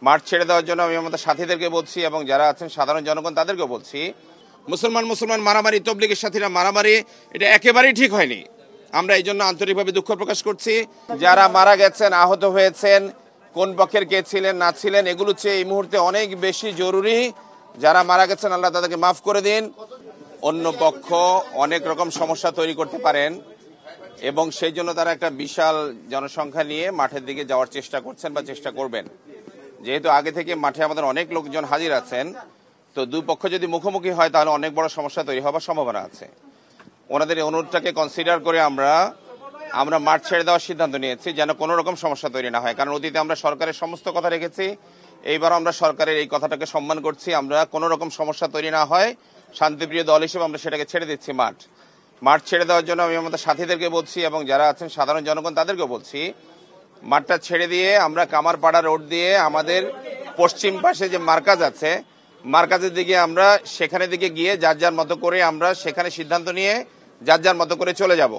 মাঠ ছেড়ে দেওয়ার জন্য আমি আমাদের সাথীদেরকে বলছি এবং যারা আছেন সাধারণ জনগণ তাদেরকে বলছি, মুসলমান মারামারি, তবলিগের সাথীরা মারামারি, এটা একেবারেই ঠিক হয়নি। আমরা এই জন্য আন্তরিকভাবে দুঃখ প্রকাশ করছি। যারা মারা গেছেন, আহত হয়েছেন, কোন পক্ষের কে ছিলেন না ছিলেন, এগুলো চেয়ে এই মুহূর্তে অনেক বেশি জরুরি। যারা মারা গেছেন আল্লাহ তাদেরকে মাফ করে দিন। অন্য পক্ষ অনেক রকম সমস্যা তৈরি করতে পারেন এবং সেই জন্য তারা একটা বিশাল জনসংখ্যা নিয়ে মাঠের দিকে যাওয়ার চেষ্টা করছেন বা চেষ্টা করবেন। যেহেতু আগে থেকে মাঠে আমাদের অনেক লোকজন হাজির আছেন, তো দুই পক্ষ যদি মুখোমুখি হয় তাহলে অনেক বড় সমস্যা তৈরি হওয়ার সম্ভাবনা আছে। ওনাদের এই অনুরোধটাকে কনসিডার করে আমরা মাঠ ছেড়ে দেওয়ার সিদ্ধান্ত নিয়েছি, যেন কোনো রকম সমস্যা তৈরি না হয়। কারণ অতীতে আমরা সরকারের সমস্ত কথা রেখেছি, এইবার আমরা সরকারের এই কথাটাকে সম্মান করছি। আমরা কোনো রকম সমস্যা তৈরি না হয়, শান্তিপ্রিয় দল হিসেবে আমরা সেটাকে ছেড়ে দিচ্ছি। মাঠ ছেড়ে দেওয়ার জন্য আমি আমাদের সাথীদেরকে বলছি এবং যারা আছেন সাধারণ জনগণ তাদেরকে বলছি, মাঠটা ছেড়ে দিয়ে আমরা কামারপাড়া রোড দিয়ে আমাদের পশ্চিম পাশে যে মার্কাজ আছে, মার্কাজের দিকে আমরা সেখানে দিকে গিয়ে যার যার মতো করে আমরা সেখানে সিদ্ধান্ত নিয়ে যার যার মতো করে চলে যাব।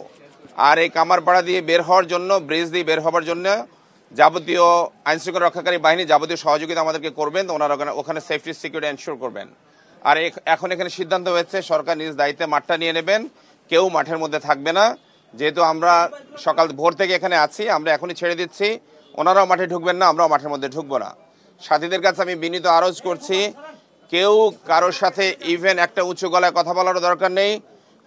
আর এই কামারপাড়া দিয়ে বের হওয়ার জন্য, ব্রিজ দিয়ে বের হওয়ার জন্য যাবতীয় আইনশৃঙ্খলা রক্ষাকারী বাহিনী যাবতীয় সহযোগিতা আমাদেরকে করবেন, ওনারা ওখানে সেফটি সিকিউরিটি এনশিওর করবেন। আর এখন এখানে সিদ্ধান্ত হয়েছে সরকার নিজ দায়িত্বে মাঠটা নিয়ে নেবেন, কেউ মাঠের মধ্যে থাকবে না। যেহেতু আমরা সকাল ভোর থেকে এখানে আছি, আমরা এখনই ছেড়ে দিচ্ছি, ওনারাও মাঠে ঢুকবেন না, আমরাও মাঠের মধ্যে ঢুকবো না। সাথীদের কাছে আমি বিনীত আরজ করছি, কেউ কারোর সাথে ইভেন একটা উঁচু গলায় কথা বলারও দরকার নেই।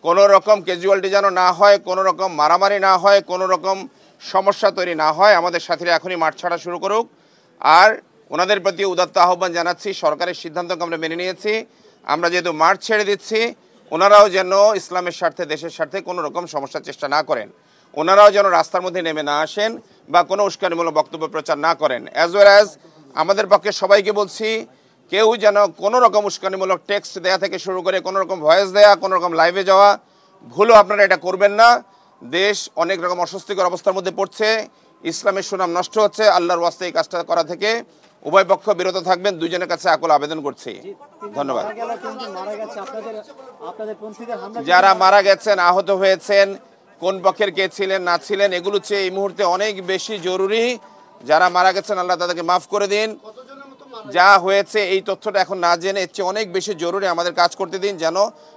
কোনো রকম ক্যাজুয়ালিটি যেন না হয়, কোনো রকম মারামারি না হয়, কোনো রকম সমস্যা তৈরি না হয়। আমাদের সাথীরা এখনই মাঠ ছাড়া শুরু করুক। আর ওনাদের প্রতি উদাত্ত আহ্বান জানাচ্ছি, সরকারের সিদ্ধান্তকে আমরা মেনে নিয়েছি। আমরা যেহেতু মাঠ ছেড়ে দিচ্ছি, ওনারাও যেন ইসলামের স্বার্থে, দেশের স্বার্থে কোনো রকম সমস্যার চেষ্টা না করেন। ওনারাও যেন রাস্তার মধ্যে নেমে না আসেন বা কোনো উস্কানিমূলক বক্তব্য প্রচার না করেন। অ্যাজ ওয়েল অ্যাজ আমাদের পক্ষে সবাইকে বলছি, কেউ যেন কোনো রকম উস্কানিমূলক টেক্সট দেয়া থেকে শুরু করে কোনো রকম ভয়েস দেয়া, কোনো রকম লাইভে যাওয়া, ভুলও আপনারা এটা করবেন না। দেশ অনেক রকম অস্বস্তিকর অবস্থার মধ্যে পড়ছে, ইসলামের সুনাম নষ্ট হচ্ছে। আল্লাহর ওয়াস্তে এই কাজটা করা থেকে উভয় পক্ষ বিরত থাকবেন, দুজনের কাছে আকুল আবেদন করছি। ধন্যবাদ। যারা মারা গেছেন, আহত হয়েছেন, কোন পক্ষের কে ছিলেন না ছিলেন, এগুলো চেয়ে এই মুহূর্তে অনেক বেশি জরুরি। যারা মারা গেছেন আল্লাহ তাদেরকে মাফ করে দিন। যা হয়েছে এই তথ্যটা এখন না জেনে এর চেয়ে অনেক বেশি জরুরি আমাদের কাজ করতে দিন, যেন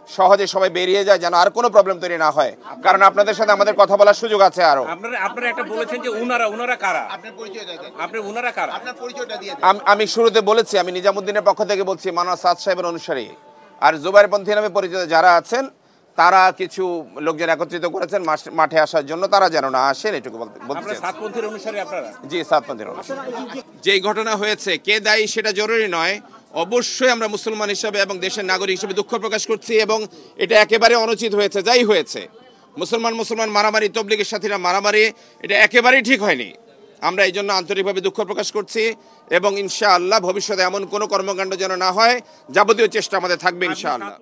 সহজে সবাই বেরিয়ে যায়, যেন আর কোনো প্রবলেম তৈরি না হয়। কারণ আপনাদের সাথে আমাদের কথা বলার সুযোগ আছে আরো। আপনারা একটা বলেছেন যে উনারা কারা? আপনি উনারা কারা? আপনার পরিচয়টা দিয়ে দিন। আমি শুরুতে বলেছি, আমি নিজামুদ্দিনের পক্ষ থেকে বলছি, মাওলানা সাদ সাহেবের অনুসারী। আর জুবাইরপন্থী নামে পরিচিত যারা আছেন, তারা কিছু লোকজন একত্রিত করেছেন মাঠে আসার জন্য, তারা যেন না আসেন, এটুকু বলতে চাই। সাতপন্থীর অনুসারী আপনারা? জি, সাতপন্থীর অনুসারী। যেই ঘটনা হয়েছে কে দায়ী সেটা জরুরি নয়, অবশ্যই আমরা মুসলমান হিসেবে এবং দেশের নাগরিক হিসেবে দুঃখ প্রকাশ করছি এবং এটা একেবারে অনুচিত হয়েছে। যাই হয়েছে, মুসলমান মারামারি, তবলিগের সাথীরা মারামারি, এটা একেবারেই ঠিক হয়নি। আমরা এই জন্য আন্তরিকভাবে দুঃখ প্রকাশ করছি এবং ইনশাআল্লাহ ভবিষ্যতে এমন কোনো কর্মকাণ্ড যেন না হয়, যাবতীয় চেষ্টা আমাদের থাকবে ইনশাআল্লাহ।